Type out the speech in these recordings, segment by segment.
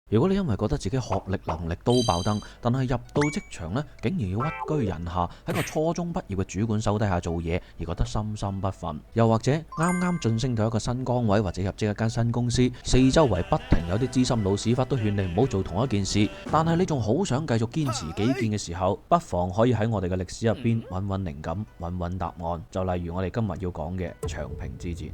如果你因為覺得自己學歷能力都爆燈，但係入到職場呢，竟然要屈居人下，喺個初中畢業嘅主管手底下做嘢，而覺得心心不忿；又或者啱啱晉升到一個新崗位，或者入職一間新公司，四周圍不停有啲資深老屎忽都勸你唔好做同一件事，但係你仲好想繼續堅持己見嘅時候，不妨可以喺我哋嘅歷史入邊揾揾靈感，揾揾答案。就例如我哋今日要講嘅長平之戰。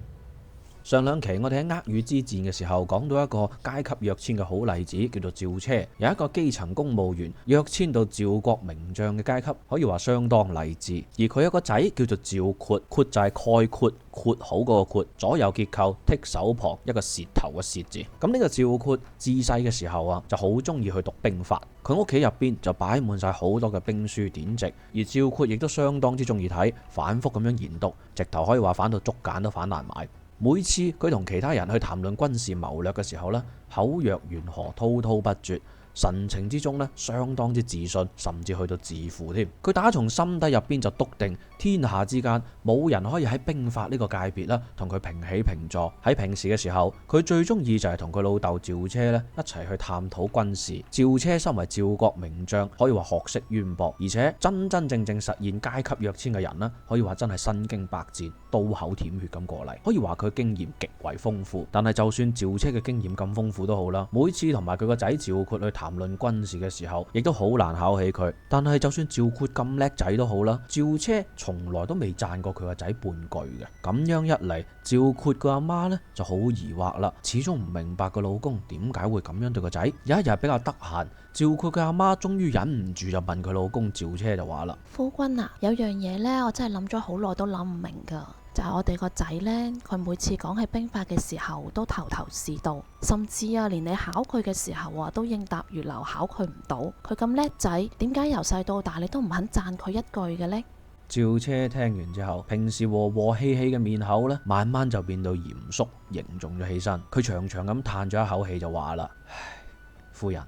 上兩期我哋喺握羽之戰嘅時候講到一個階級躍遷嘅好例子，叫做趙車。有一個基層公務員躍遷到趙國名將嘅階級，可以話相當勵志。而佢有個仔叫做趙括，括就係概括括好嗰個括，左右結構剔手旁一個舌頭嘅舌字。咁呢個趙括自細嘅時候就好中意去讀兵法，佢屋企入邊就擺滿晒好多嘅兵書典籍，而趙括亦都相當之中意睇，反覆咁樣研讀，直頭可以話反到竹簡都反難買。每次佢同其他人去談論軍事謀略嘅時候呢，口若懸河，滔滔不絕，神情之中呢相當之自信，甚至去到自負添。佢打從心底入邊就篤定，天下之間冇人可以喺兵法呢個界別啦同佢平起平坐。喺平時嘅時候，佢最中意就係同佢老豆趙車呢一齊去探討軍事。趙車身為趙國名將，可以話學識淵博，而且真真正正實現階級躍遷嘅人呢，可以話真係身經百戰，刀口舔血咁過嚟，可以話佢經驗極為豐富。但係就算趙車嘅經驗咁豐富都好啦，每次同埋佢個仔趙括去談論軍事嘅時候，亦都好難考起佢。但係就算趙括咁叻仔都好啦，趙車從來都未讚過佢個仔半句嘅。咁樣一嚟，趙括個阿媽呢就好疑惑啦，始終唔明白個老公點解會咁樣對個仔。有一日比較得閒，趙括嘅阿媽終於忍唔住就問佢老公趙車就話啦：夫君啊，有樣嘢呢，我真係諗咗好耐都諗唔明噶。就係我哋個仔呢，佢每次講起兵法嘅時候都頭頭是道，甚至連你考佢嘅時候都應答如流，考佢唔到。佢咁叻仔，點解由細到大你都唔肯讚佢一句嘅呢？趙車聽完之後，平時和和氣氣嘅面口呢，慢慢就變到嚴肅凝重咗起身。佢長長咁嘆咗一口氣就話啦：唉，夫人，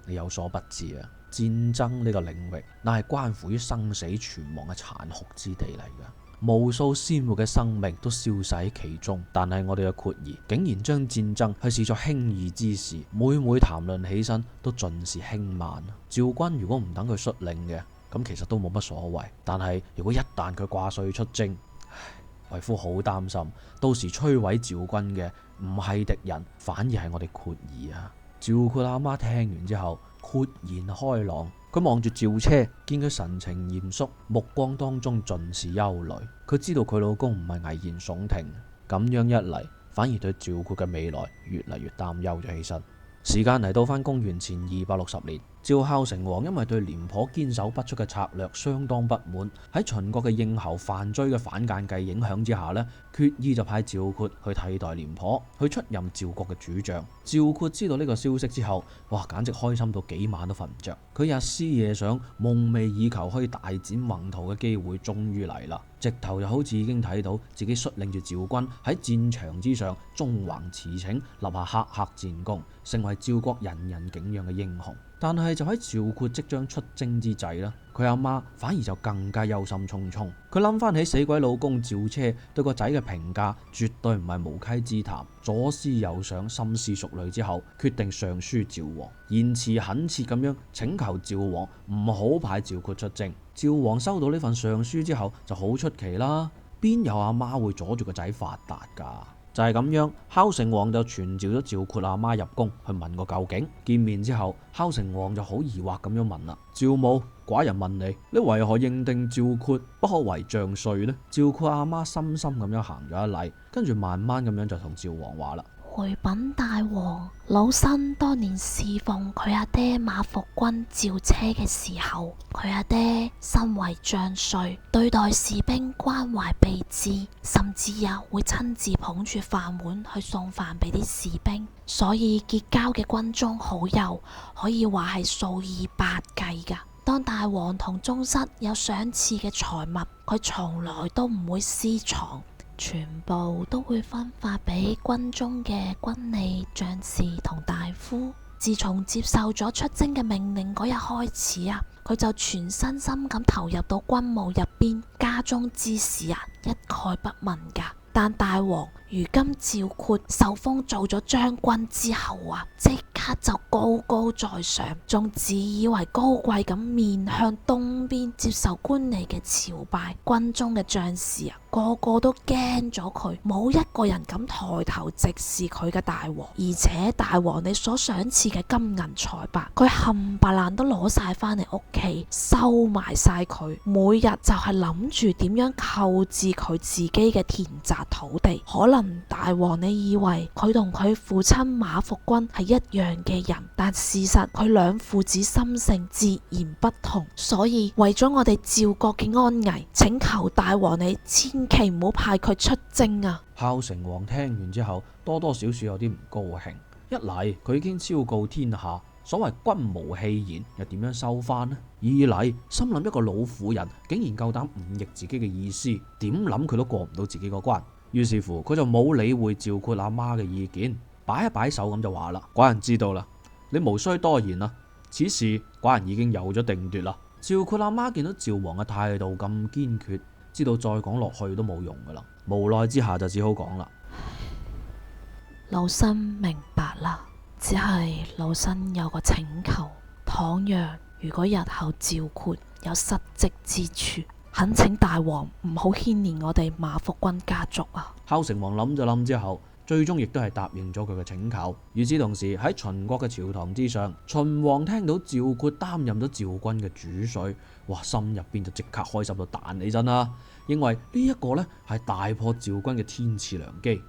你有所不知啊，戰爭呢個領域，乃係關乎於生死存亡嘅殘酷之地嚟噶。無數鮮活嘅生命都消逝喺其中，但係我哋嘅括兒竟然將戰爭係視作輕易之事，每談論起身都盡是輕慢。趙軍如果唔等佢率領嘅，咁其實都冇乜所謂。但係如果一旦佢掛帥出征，為夫好擔心，到時摧毀趙軍嘅唔係敵人，反而係我哋括兒啊！趙括阿媽聽完之後豁然開朗。佢望住趙車，見佢神情嚴肅，目光當中盡是憂慮。佢知道佢老公唔係危言聳聽，咁樣一嚟，反而對趙括嘅未來越嚟越擔憂咗起身。時間嚟到翻公元前260年，趙孝成王因為對廉頗堅守不出嘅策略相當不滿，喺秦國嘅應侯范雎嘅反間計影響之下呢，決意就派趙括去替代廉頗，去出任趙國嘅主將。趙括知道呢個消息之後，哇，簡直開心到幾晚都瞓唔着。佢日思夜想，夢寐以求可以大展宏圖嘅機會終於嚟啦，直頭就好似已經睇到自己率領住趙軍喺戰場之上縱橫馳騁，立下赫赫戰功，成為趙國人人敬仰嘅英雄。但係就喺趙括即將出征之際啦，佢阿媽反而就更加憂心忡忡。佢諗翻起死鬼老公趙車對個仔嘅評價，絕對唔係無稽之談。左思右想，深思熟慮之後，決定上書趙王，言辭懇切咁樣請求趙王唔好派趙括出征。趙王收到呢份上書之後就好出奇啦，邊有阿媽會阻住個仔發達噶？就係咁樣，孝成王就傳召咗趙括阿媽入宮去問個究竟。見面之後，孝成王就好疑惑咁樣問啦：趙母，寡人問你，你為何認定趙括不可為將帥呢？趙括阿媽深深咁樣行咗一禮，跟住慢慢咁樣就同趙王話啦：回稟大王，老身當年侍奉佢阿爹馬服君趙車嘅時候，佢阿爹身為將帥，對待士兵關懷備至，甚至會親自捧住飯碗去送飯俾啲士兵，所以結交嘅軍中好友可以話係數以百計噶。當大王同宗室有賞賜嘅財物，佢從來都唔會私藏，全部都會分發俾軍中嘅軍吏、將士同大夫。自從接受咗出征嘅命令嗰日開始佢就全身心咁投入到軍務入邊，家中之事一概不問噶。但大王如今趙括受封做咗將軍之後啊，即刻就高高在上，仲自以為高貴咁面向東邊接受官吏嘅朝拜，軍中嘅將士啊，個個都驚咗佢，冇一個人敢抬頭直視佢嘅大王。而且大王你所賞賜嘅金銀財帛，佢冚唪唥都攞晒翻嚟屋企收埋晒佢，每日就係諗住點樣購置佢自己嘅田宅土地。可能大王你以為佢同佢父親馬服君係一樣嘅人，但事實佢兩父子心性截然不同，所以為咗我哋趙國嘅安危，請求大王你千祈唔好派佢出征啊！孝成王聽完之後，多多少少有啲唔高興。一嚟佢已經昭告天下，所謂君無戲言，又點樣收翻呢？二嚟心諗一個老婦人竟然夠膽忤逆自己嘅意思，點諗佢都過唔到自己個關。於是乎佢就冇理會趙括阿媽嘅意見，擺一擺手咁就話啦：寡人知道啦，你無需多言啦，此事寡人已經有咗定奪啦。趙括阿媽見到趙王嘅態度咁堅決，知道再講落去都冇用噶啦，無奈之下就只好講啦：老身明白啦，只係老身有個請求，倘若如果日後趙括有失職之處，懇請大王唔好牽連我哋馬服君家族啊！孝成王諗咗諗之後，最終亦都係答應咗佢嘅請求。與此同時喺秦國嘅朝堂之上，秦王聽到趙括擔任咗趙軍嘅主帥，哇，心入邊就即刻開心到彈起身啦，認為呢一個呢係大破趙軍嘅天賜良機。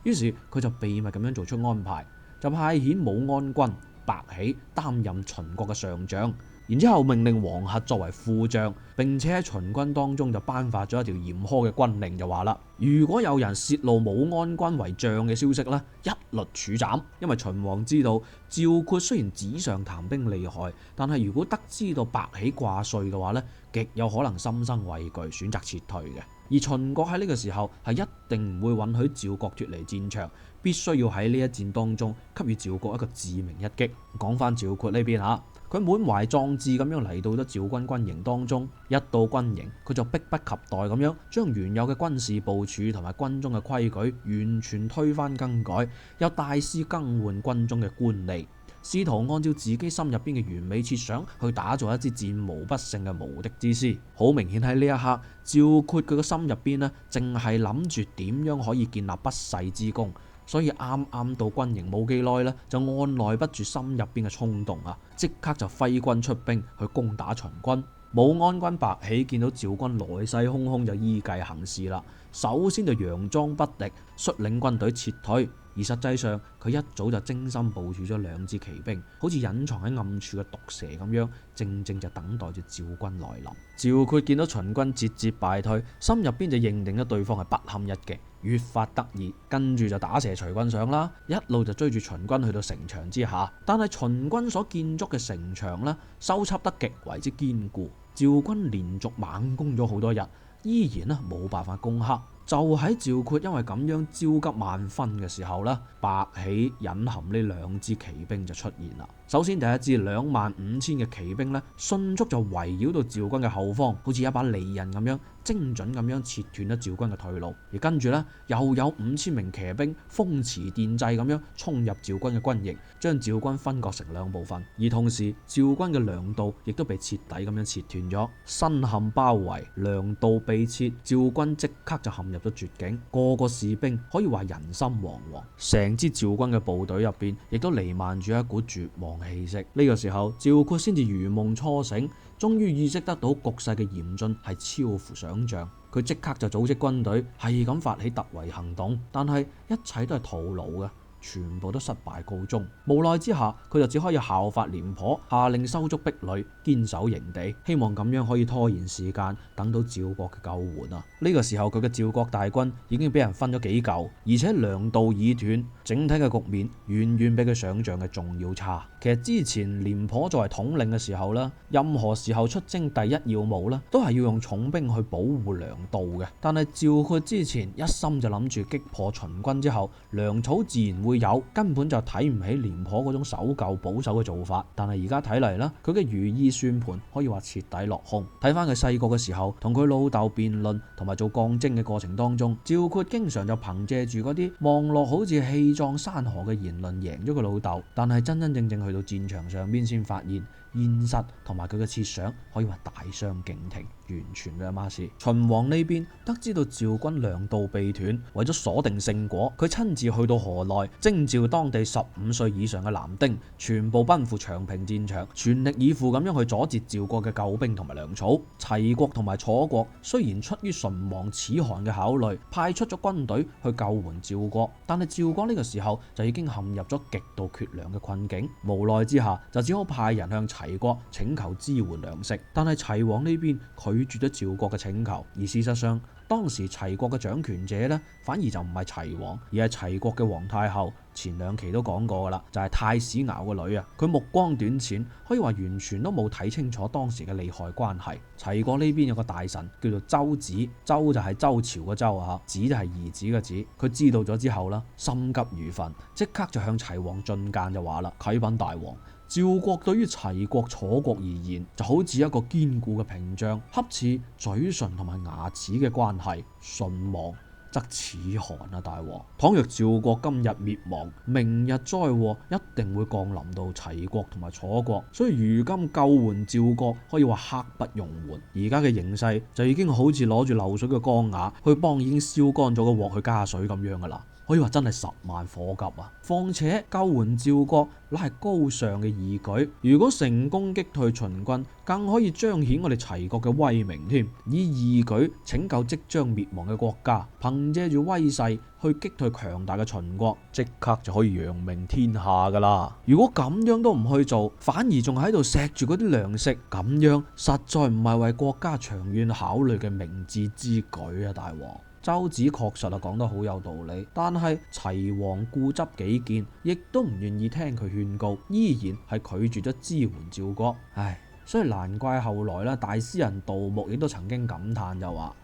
於是佢就秘密咁樣做出安排，就派遣武安君白起擔任秦國嘅上將，然之後命令黃闔作為副將，並且喺秦軍當中就頒發咗一條嚴苛嘅軍令，就話啦：如果有人泄露武安君為將嘅消息呢，一律處斬。因為秦王知道趙括雖然紙上談兵厲害，但係如果得知到白起掛帥嘅話呢，極有可能心生畏懼，選擇撤退嘅。而秦國喺呢個時候係一定唔會允許趙國脫離戰場，必須要喺呢一戰當中給予趙國一個致命一擊。講翻趙括呢邊嚇，佢滿懷壯志咁樣嚟到咗趙軍軍營當中，一到軍營佢就迫不及待咁樣將原有嘅軍事部署同埋軍中嘅規矩完全推翻更改，又大肆更換軍中嘅官吏，試圖按照自己心入邊嘅完美設想去打造一支戰無不勝嘅無敵之師。好明顯喺呢一刻，趙括佢個心入邊呢，淨係諗住點樣可以建立不世之功。所以啱啱到軍營冇幾耐呢，就按捺不住心入邊嘅衝動啊，即刻就揮軍出兵去攻打秦軍。武安君白起見到趙軍來勢洶洶，就依計行事啦。首先就佯裝不敵，率領軍隊撤退。而實際上佢一早就精心部署咗兩支騎兵，好似隱藏喺暗處嘅毒蛇咁樣，正正就等待住趙軍來臨。趙括見到秦軍節節敗退，心入邊就認定咗對方係不堪一擊，越發得意，跟住就打蛇隨棍上啦，一路就追住秦軍去到城牆之下。但係秦軍所建築嘅城牆呢，修葺得極為之堅固，趙軍連續猛攻咗好多日，依然冇辦法攻克。就喺趙括因為咁樣焦急萬分嘅時候呢，白起隱含呢兩支騎兵就出現啦。首先第一支25000嘅騎兵呢，迅速就圍繞到趙軍嘅後方，好似一把利刃咁樣，精準咁樣切斷咗趙軍嘅退路。而跟住呢，又有5000名騎兵風馳電掣咁樣衝入趙軍嘅軍營，將趙軍分割成兩部分。而同時趙軍嘅糧道亦都被徹底咁樣切斷咗，身陷包圍，糧道被切，趙軍即刻就陷入咗絕境，個個士兵可以話人心惶惶，成支趙軍嘅部隊入邊亦都彌漫住一股絕望氣息。呢個時候趙括先至如夢初醒，終於意識得到局勢嘅嚴峻係超乎想象。佢即刻就組織軍隊，係咁發起突圍行動，但係一切都係徒勞嘅，全部都失敗告終。無奈之下，佢就只可以效法廉頗，下令收足壁壘，堅守營地，希望咁樣可以拖延時間，等到趙國嘅救援啊！呢個時候佢嘅趙國大軍已經俾人分咗幾嚿，而且糧道已斷，整體嘅局面遠遠比佢想象嘅仲要差。其實之前廉頗作為統領嘅時候呢，任何時候出征第一要務呢，都係要用重兵去保護糧道嘅。但係趙括之前一心就諗住擊破秦軍之後，糧草自然會會有，根本就睇唔起廉頗嗰種守舊保守嘅做法。但係而家睇嚟啦，佢嘅如意算盤可以話徹底落空。睇翻佢細個嘅時候，同佢老豆辯論同埋做鋼精嘅過程當中，趙括經常就憑借住嗰啲望落好似氣壯山河嘅言論贏咗佢老豆，但係真真正正去到戰場上邊先發現現實同埋佢嘅設想可以話大相徑庭，完全兩碼事。秦王呢邊得知到趙軍糧道被斷，為咗鎖定勝果，佢親自去到河內徵召當地15歲以上嘅男丁，全部奔赴長平戰場，全力以赴咁樣去阻截趙國嘅救兵同埋糧草。齊國同埋楚國雖然出於唇亡齒寒嘅考慮，派出咗軍隊去救援趙國，但係趙國呢個時候就已經陷入咗極度缺糧嘅困境，無奈之下就只好派人向齊國請求支援糧食，但係齊王呢邊拒絕咗趙國嘅請求。而事實上當時齊國嘅掌權者呢，反而就唔係齊王，而係齊國嘅皇太后。前兩期都講過噶啦，就係太史堯個女啊。佢目光短淺，可以話完全都冇睇清楚當時嘅利害關係。齊國呢邊有個大臣叫做周子，周就係周朝嘅周啊，子就係兒子嘅子。佢知道咗之後啦，心急如焚，即刻就向齊王進諫就話啦：啟稟大王，趙國對於齊國、楚國而言，就好似一個堅固嘅屏障，恰似嘴唇同埋牙齒嘅關係。唇亡則齒寒啊！大王，倘若趙國今日滅亡，明日災禍一定會降臨到齊國同埋楚國，所以如今救援趙國可以話刻不容緩。而家嘅形勢就已經好似攞住漏水嘅缸瓦去幫已經燒乾咗嘅鑊去加水咁樣噶啦。可以話真係10萬火急啊！況且救援趙國乃係高尚嘅義舉，如果成功擊退秦軍，更可以彰顯我哋齊國嘅威名添。以義舉拯救即將滅亡嘅國家，憑借住威勢去擊退強大嘅秦國，即刻就可以揚名天下噶啦。如果咁樣都唔去做，反而仲喺度錫住嗰啲糧食，咁樣實在唔係為國家長遠考慮嘅明智之舉啊！大王，周子確實係講得好有道理，但係齊王固執己見，亦都唔願意聽佢勸告，依然係拒絕咗支援趙國。唉，所以難怪後來啦，大詩人杜牧亦都曾經感嘆就話：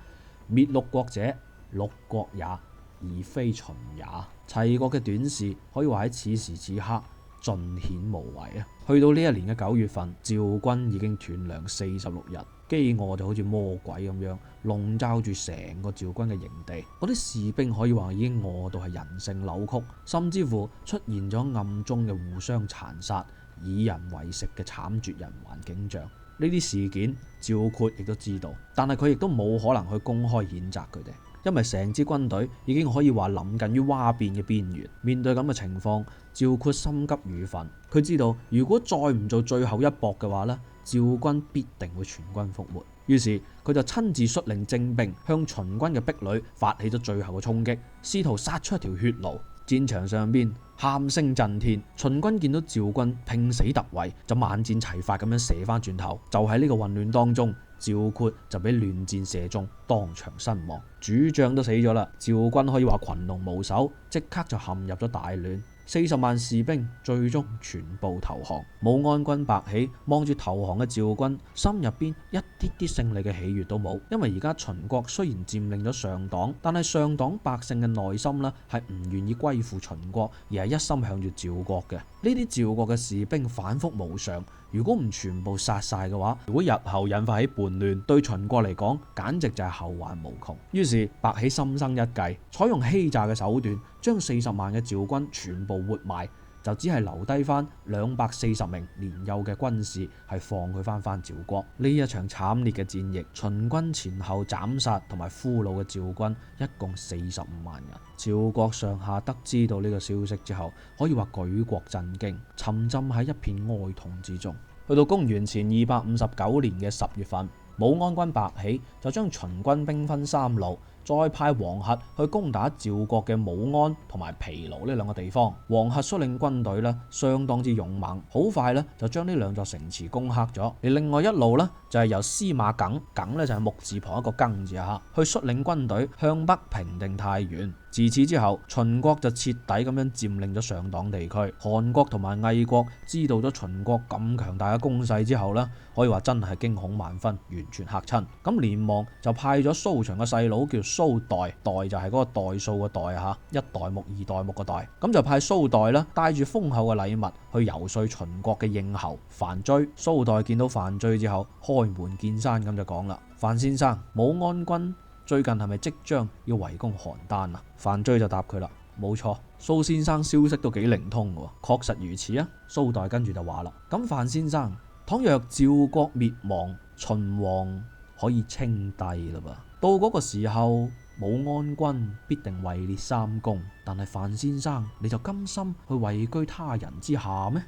滅六國者，六國也，而非秦也。齊國嘅短視可以話喺此時此刻盡顯無為啊！去到呢一年嘅9月份，趙軍已經斷糧46日。飢餓就好似魔鬼咁樣籠罩住成個趙軍嘅營地，嗰啲士兵可以話已經餓到係人性扭曲，甚至乎出現咗暗中嘅互相殘殺、以人為食嘅慘絕人寰景象。呢啲事件趙括亦都知道，但係佢亦都冇可能去公開譴責佢哋，因為成支軍隊已經可以話臨近於嘩變嘅邊緣。面對咁嘅情況，趙括心急如焚，佢知道如果再唔做最後一搏嘅話呢，趙軍必定會全軍覆沒。於是佢就親自率領精兵向秦軍嘅壁壘發起咗最後嘅衝擊，試圖殺出一條血路。戰場上邊喊聲震天，秦軍見到趙軍拼死突圍，就萬箭齊發咁樣射翻轉頭。就喺呢個混亂當中，趙括就俾亂箭射中，當場身亡。主將都死咗啦，趙軍可以話群龍無首，即刻就陷入咗大亂。40萬士兵最終全部投降。武安君白起望住投降嘅趙軍，心入邊一啲啲勝利嘅喜悅都冇，因為而家秦國雖然佔領咗上黨，但係上黨百姓嘅內心呢係唔願意歸附秦國，而係一心向住趙國嘅。呢啲趙國嘅士兵反覆無常，如果唔全部殺晒嘅話，如果日後引發起叛亂，對秦國嚟講簡直就係後患無窮。於是白起心生一計，採用欺詐嘅手段，將40萬嘅趙軍全部活埋，就只係留低翻240名年幼嘅軍士，係放佢翻趙國。呢一場慘烈嘅戰役，秦軍前後斬殺同埋俘虜嘅趙軍一共45萬人。趙國上下得知到呢個消息之後，可以話舉國震驚，沉浸喺一片哀痛之中。去到公元前259年嘅10月份，武安君白起就將秦軍兵分3路，再派黃闔去攻打趙國嘅武安同埋疲勞呢2個地方。黃闔率領軍隊呢相當之勇猛，好快呢就將呢2座城池攻克咗。而另外一路呢，就係由司馬耿，耿呢就係木字旁一個庚字啊，去率領軍隊向北平定太原。自此之後，秦國就徹底咁樣佔領咗上黨地區。韓國同埋魏國知道咗秦國咁強大嘅攻勢之後呢，可以話真係驚恐萬分，完全嚇親。咁連忙就派咗蘇長嘅細佬叫蘇代，代就係嗰個代數嘅代嚇，一代目二代目嘅代。咁就派蘇代啦，帶住豐厚嘅禮物去游說秦國嘅應侯范雎。蘇代見到范雎之後，開門見山咁就講啦：范先生，武安君最近係咪即將要圍攻邯鄲啊？范雎就答佢啦：冇錯，蘇先生消息都幾靈通嘅，確實如此啊。蘇代跟住就話啦：咁范先生，倘若趙國滅亡，秦王可以稱帝啦噃。到嗰個時候，武安君必定位列三公，但係范先生你就甘心去位居他人之下咩？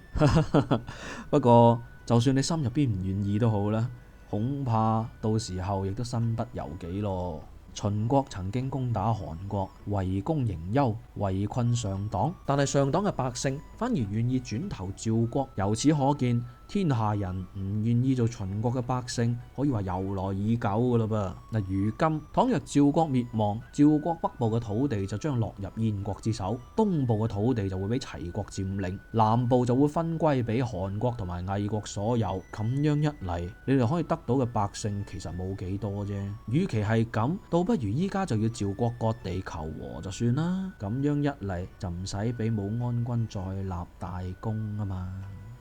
不過就算你心入邊唔願意都好啦。恐怕到時候亦都身不由己咯。秦國曾經攻打韓國，圍攻營丘，圍困上黨，但係上黨嘅百姓反而願意轉投趙國。由此可見，天下人唔願意做秦國嘅百姓，可以話由來已久噶啦噃。如今倘若趙國滅亡，趙國北部嘅土地就將落入燕國之手，東部嘅土地就會俾齊國佔領，南部就會分歸俾韓國同埋魏國所有。咁樣一嚟，你哋可以得到嘅百姓其實冇幾多啫。與其係咁，倒不如依家就要趙國割地求和就算啦。咁樣一嚟就唔使俾武安君再立大功啊嘛。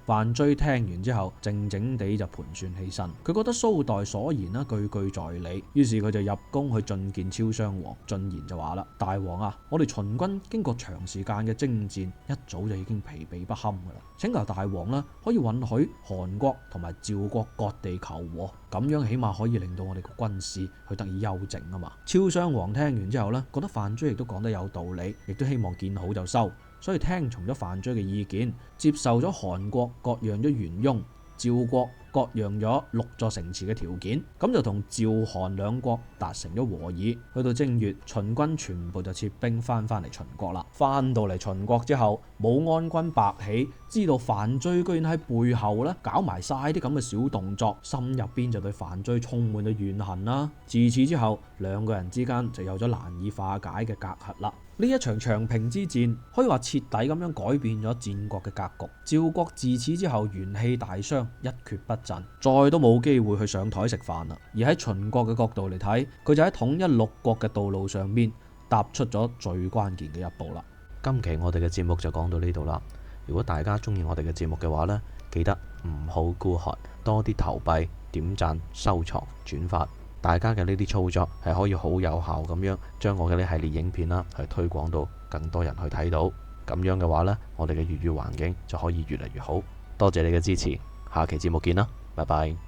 范雎聽完之後，靜靜地就盤算起身。佢覺得蘇代所言啦，句句在理，於是佢就入宮去進見超商王。進言就話啦：大王啊，我哋秦軍經過長時間嘅征戰，一早就已經疲憊不堪噶啦。請求大王啦，可以允許韓國同埋趙國割地求和，咁樣起碼可以令到我哋個軍事去得以休靜啊嘛。超商王聽完之後呢，覺得范雎亦都講得有道理，亦都希望見好就收。所以聽從咗范雎嘅意見，接受咗韓國割讓咗元雍，趙國割讓咗6座城池嘅條件，咁就同趙韓兩國達成咗和議。去到正月，秦軍全部就撤兵翻嚟秦國啦。翻到嚟秦國之後，武安君白起知道范雎居然喺背後咧搞埋晒啲咁嘅小動作，心入邊就對范雎充滿咗怨恨啦。自此之後，兩個人之間就有咗難以化解嘅隔閡啦。呢一場長平之戰可以話徹底咁樣改變咗戰國嘅格局。趙國自此之後元氣大傷，一蹶不振，再都冇機會去上台食飯啦。而喺秦國嘅角度嚟睇，佢就喺統一六國嘅道路上面踏出咗最關鍵嘅一步啦。今期我哋嘅節目就講到呢度啦。如果大家中意我哋嘅節目嘅話呢，記得唔好孤寒，多啲投幣、點讚、收藏、轉發。大家嘅呢啲操作係可以好有效咁樣將我嘅呢系列影片啦，去推廣到更多人去睇到。咁樣嘅話呢，我哋嘅粵語環境就可以越嚟越好。多謝你嘅支持，下期節目見啦，拜拜。